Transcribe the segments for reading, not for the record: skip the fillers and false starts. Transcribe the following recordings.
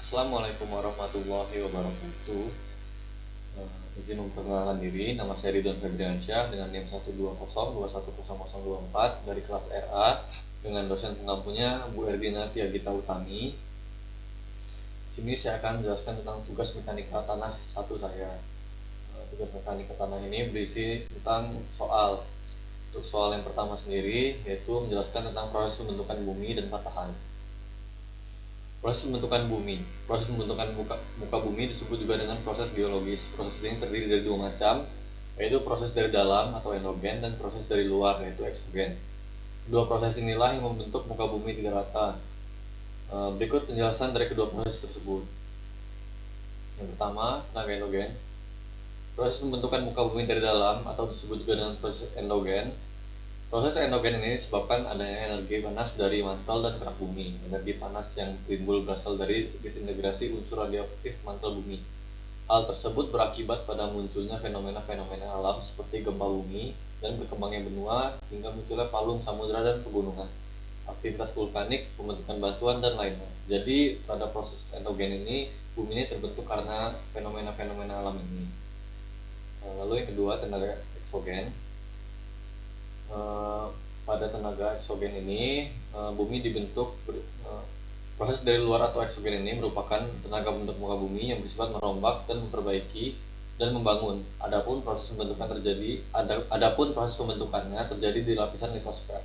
Assalamualaikum warahmatullahi wabarakatuh. Izin memperkenalkan diri, nama saya Ridwan Febriansyah dengan NIM 120210024 dari kelas RA dengan dosen pengampunya Bu Erdina Tiagita Utami. Di sini saya akan menjelaskan tentang tugas mekanika tanah satu saya. Tugas mekanika tanah ini berisi tentang soal. Untuk soal yang pertama sendiri yaitu menjelaskan tentang proses pembentukan bumi dan patahan. Proses pembentukan bumi. Proses pembentukan muka bumi disebut juga dengan proses geologis. Proses ini terdiri dari dua macam, yaitu proses dari dalam atau endogen dan proses dari luar yaitu eksogen. Dua proses inilah yang membentuk muka bumi tidak rata. Berikut penjelasan dari kedua proses tersebut. Yang pertama, tenaga endogen. Proses pembentukan muka bumi dari dalam atau disebut juga dengan proses endogen. Proses endogen ini disebabkan adanya energi panas dari mantel dan kerak bumi. Energi panas yang timbul berasal dari disintegrasi unsur radioaktif mantel bumi. Hal tersebut berakibat pada munculnya fenomena-fenomena alam seperti gempa bumi dan berkembangnya benua hingga munculnya palung samudera dan pegunungan, aktivitas vulkanik, pembentukan batuan, dan lainnya. Jadi pada proses endogen ini, bumi ini terbentuk karena fenomena-fenomena alam ini. Lalu yang kedua, tenaga eksogen. Pada tenaga eksogen ini, bumi dibentuk proses dari luar atau eksogen ini merupakan tenaga bentuk muka bumi yang bersifat merombak dan memperbaiki dan membangun. Adapun proses pembentukannya terjadi di lapisan litosfer.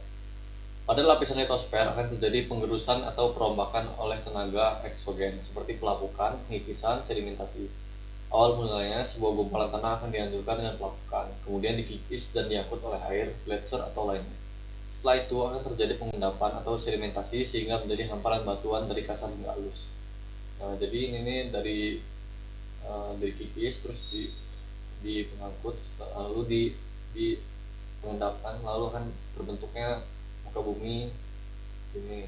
Pada lapisan litosfer akan terjadi penggerusan atau perombakan oleh tenaga eksogen seperti pelapukan, pengikisan, sedimentasi. Awal mulanya sebuah gumpalan tanah akan dihancurkan dengan pelapukan, kemudian dikikis dan diangkut oleh air, gletser atau lainnya. Setelah itu akan terjadi pengendapan atau sedimentasi sehingga menjadi hamparan batuan dari kasar hingga halus. Jadi ini dari dikikis terus di pengangkut lalu di pengendapkan lalu akan terbentuknya muka bumi ini.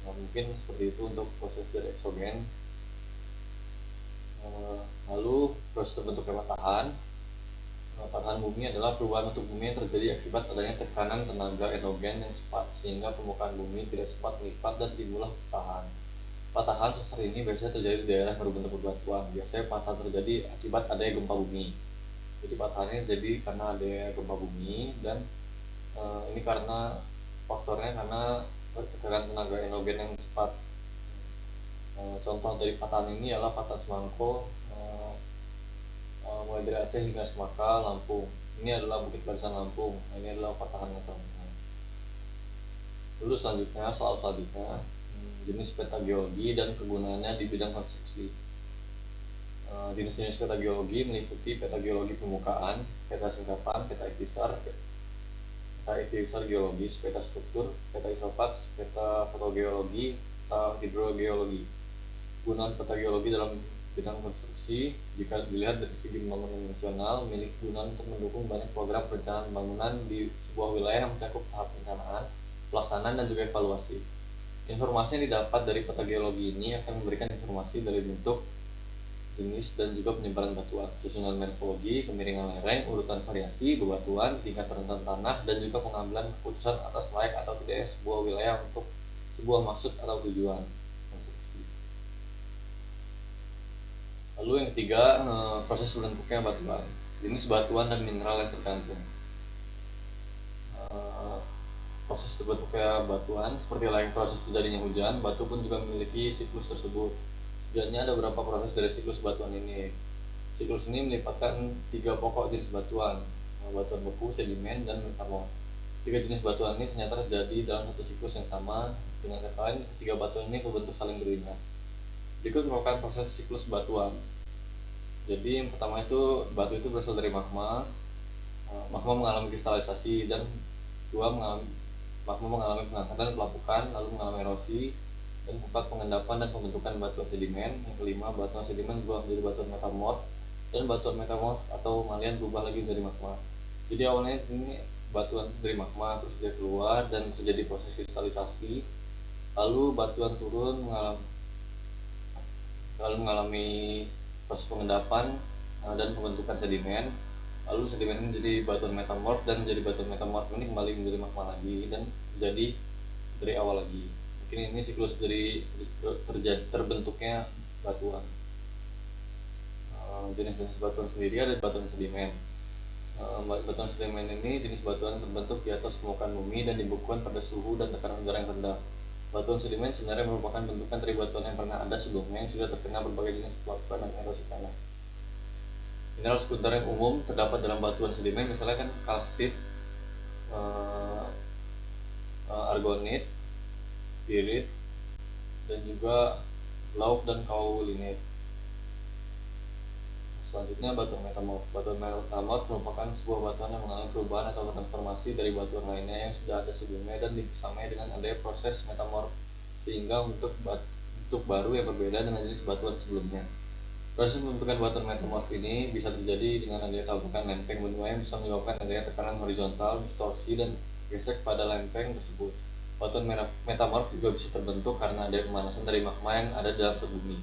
Mungkin seperti itu untuk proses dari eksogen. Lalu proses terbentuknya patahan. Patahan bumi adalah perubahan bentuk bumi yang terjadi akibat adanya tekanan tenaga endogen yang cepat sehingga permukaan bumi tidak cepat melipat dan timbullah patahan. Patahan sesar ini biasanya terjadi di daerah berbentuk bebatuan. Biasanya patahan terjadi akibat adanya gempa bumi. Jadi patahannya jadi karena adanya gempa bumi dan ini karena faktornya karena tekanan tenaga endogen yang cepat. Contoh dari patahan ini adalah patahan Semangko, mulai dari Aceh hingga Semakau, Lampung. Ini adalah Bukit Barisan Lampung. Ini adalah patahan metamorfik. Lalu selanjutnya, soal selanjutnya, jenis peta geologi dan kegunaannya di bidang konstruksi. Jenis-jenis peta geologi meliputi peta geologi permukaan, peta singkapan, peta iktisar geologis, peta struktur, peta isopat, peta fotogeologi, peta hidrogeologi. Gunaan peta geologi dalam bidang konstruksi jika dilihat dari segi pembangunan nasional milik gunaan untuk mendukung banyak program perencanaan pembangunan di sebuah wilayah yang mencakup tahap perencanaan, pelaksanaan, dan juga evaluasi. Informasi yang didapat dari peta geologi ini akan memberikan informasi dari bentuk, jenis, dan juga penyebaran batuan, susunan morfologi, kemiringan lereng, urutan variasi bebatuan, tingkat rentan tanah, dan juga pengambilan keputusan atas layak atau tidaknya sebuah wilayah untuk sebuah maksud atau tujuan. Lalu yang ketiga, proses terbentuknya batuan. Jenis batuan dan mineral yang tergantung. Proses terbentuknya batuan, seperti lain proses terjadinya hujan, batu pun juga memiliki siklus tersebut. Setidaknya ada beberapa proses dari siklus batuan ini. Siklus ini melibatkan 3 pokok jenis batuan, batuan beku, sedimen, dan metamorf. 3 jenis batuan ini ternyata terjadi dalam satu siklus yang sama. Dengan kata lain, 3 batuan ini berbentuk saling berlindas. Berikut merupakan proses siklus batuan. Jadi yang pertama itu batu itu berasal dari magma. Magma mengalami kristalisasi dan magma mengalami pengangkatan pelapukan, lalu mengalami erosi, dan keempat pengendapan dan pembentukan batuan sedimen. Yang kelima, batuan sedimen berubah menjadi batuan metamorf, dan batuan metamorf atau malian berubah lagi menjadi magma. Jadi awalnya ini batuan dari magma, terus dia keluar dan terjadi proses kristalisasi, lalu batuan turun mengalami proses pengendapan dan pembentukan sedimen. Lalu sedimen ini menjadi batuan metamorf, dan menjadi batuan metamorf ini kembali menjadi magma lagi dan jadi dari awal lagi. Mungkin ini siklus dari terbentuknya batuan. Jenis-jenis batuan sendiri ada batuan sedimen. Batuan sedimen ini jenis batuan terbentuk di atas permukaan bumi dan dibekukan pada suhu dan tekanan udara yang rendah. Batuan sedimen sebenarnya merupakan bentukan dari batuan yang pernah ada sebelumnya yang sudah terkena berbagai jenis pelapukan dan erosi tanah. Mineral sekunder yang umum terdapat dalam batuan sedimen misalnya kan kalsit, argonit, pirit, dan juga lauk dan kaulinit. Selanjutnya batuan metamorf. Batuan metamorf merupakan sebuah batuan yang mengalami perubahan atau transformasi dari batuan lainnya yang sudah ada sebelumnya dan disamai dengan adanya proses metamorf sehingga bentuk baru yang berbeda dengan jenis batuan sebelumnya. Proses pembentukan batuan metamorf ini bisa terjadi dengan adanya tabrakan lempeng benua yang bisa menyebabkan adanya tekanan horizontal, distorsi, dan gesek pada lempeng tersebut. Batuan metamorf juga bisa terbentuk karena adanya pemanasan dari magma yang ada dalam perut bumi.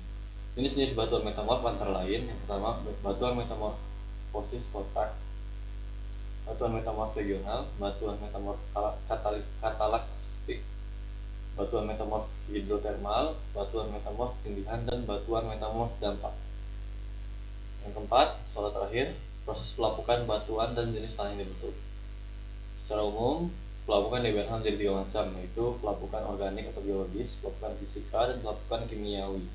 Jenis-jenis batuan metamorf antara lain, yang pertama batuan metamorfosis kotak, batuan metamorf regional, batuan metamorf katalakstik, batuan metamorf hidrotermal, batuan metamorf tindihan, dan batuan metamorf dampak. Yang keempat, soal terakhir, proses pelapukan batuan dan jenis tanah yang dibentuk. Secara umum, pelapukan dibagi menjadi 3 macam, yaitu pelapukan organik atau biologis, pelapukan fisika, dan pelapukan kimiawi.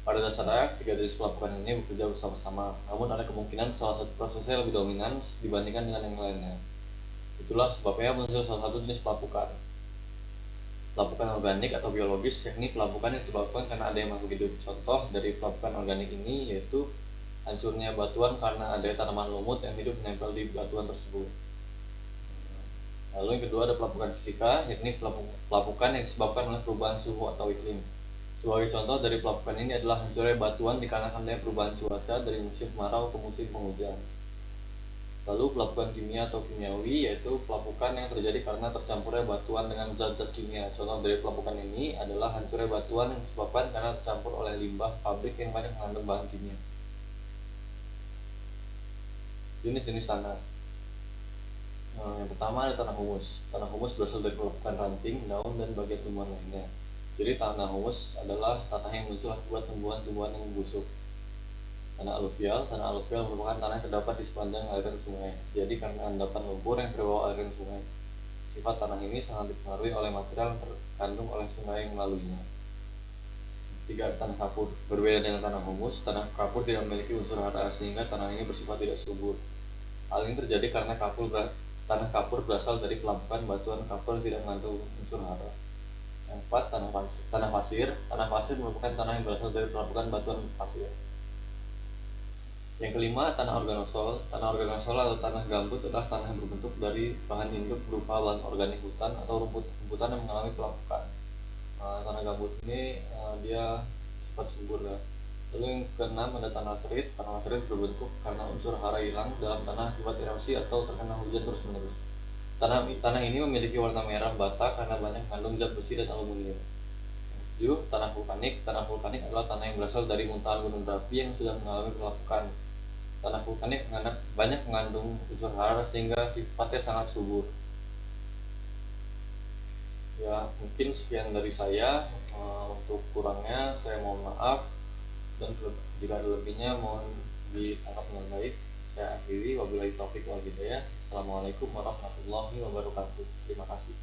Pada dasarnya, 3 jenis pelapukan ini bekerja bersama-sama, namun ada kemungkinan salah satu prosesnya lebih dominan dibandingkan dengan yang lainnya. Itulah sebabnya muncul salah satu jenis pelapukan. Pelapukan organik atau biologis, yakni pelapukan yang disebabkan karena ada yang makhluk hidup. Contoh dari pelapukan organik ini yaitu hancurnya batuan karena ada tanaman lumut yang hidup menempel di batuan tersebut. Lalu yang kedua ada pelapukan fisika, yakni pelapukan yang disebabkan oleh perubahan suhu atau iklim. Sebagai contoh dari pelapukan ini adalah hancurnya batuan dikarenakan adanya perubahan cuaca dari musim kemarau ke musim penghujan. Lalu pelapukan kimia atau kimiawi yaitu pelapukan yang terjadi karena tercampurnya batuan dengan zat-zat kimia. Contoh dari pelapukan ini adalah hancurnya batuan yang disebabkan karena tercampur oleh limbah pabrik yang banyak mengandung bahan kimia. Jenis-jenis tanah. Yang pertama ada tanah humus. Tanah humus berasal dari pelapukan ranting, daun, dan bagian tumbuhan lainnya. Jadi tanah humus adalah tanah yang muncul akibat tumbuhan-tumbuhan yang membusuk. Tanah aluvial merupakan tanah yang terdapat di sepanjang aliran sungai. Jadi karena endapan lumpur yang terbawa aliran sungai. Sifat tanah ini sangat dipengaruhi oleh material yang terkandung oleh sungai yang melaluinya. 3. Tanah kapur. Berbeda dengan tanah humus, tanah kapur tidak memiliki unsur hara sehingga tanah ini bersifat tidak subur. Hal ini terjadi karena tanah kapur berasal dari pelapukan batuan kapur yang tidak mengandung unsur hara. Yang 4. Tanah pasir. Tanah pasir merupakan tanah yang berasal dari pelapukan batuan pasir. Yang kelima, tanah organosol. Tanah organosol atau tanah gambut adalah tanah yang berbentuk dari bahan induk berupa bahan organik hutan atau rumputan yang mengalami pelapukan. Tanah gambut ini dia sifat subur ya. Lalu yang keenam ada tanah laterit. Tanah laterit berbentuk karena unsur hara hilang dalam tanah akibat erosi atau terkena hujan terus-menerus. Tanah ini memiliki warna merah bata karena banyak mengandung zat besi dan aluminium. 7. Tanah vulkanik. Tanah vulkanik adalah tanah yang berasal dari muntahan gunung berapi yang sudah mengalami pelapukan. Tanah vulkanik banyak mengandung unsur hara sehingga sifatnya sangat subur. Ya, mungkin sekian dari saya. Untuk kurangnya saya mohon maaf, dan jika ada lebihnya mohon ditangkap dengan baik. Saya akhiri, wabillahi taufiq wal hidayah. Assalamualaikum warahmatullahi wabarakatuh. Terima kasih.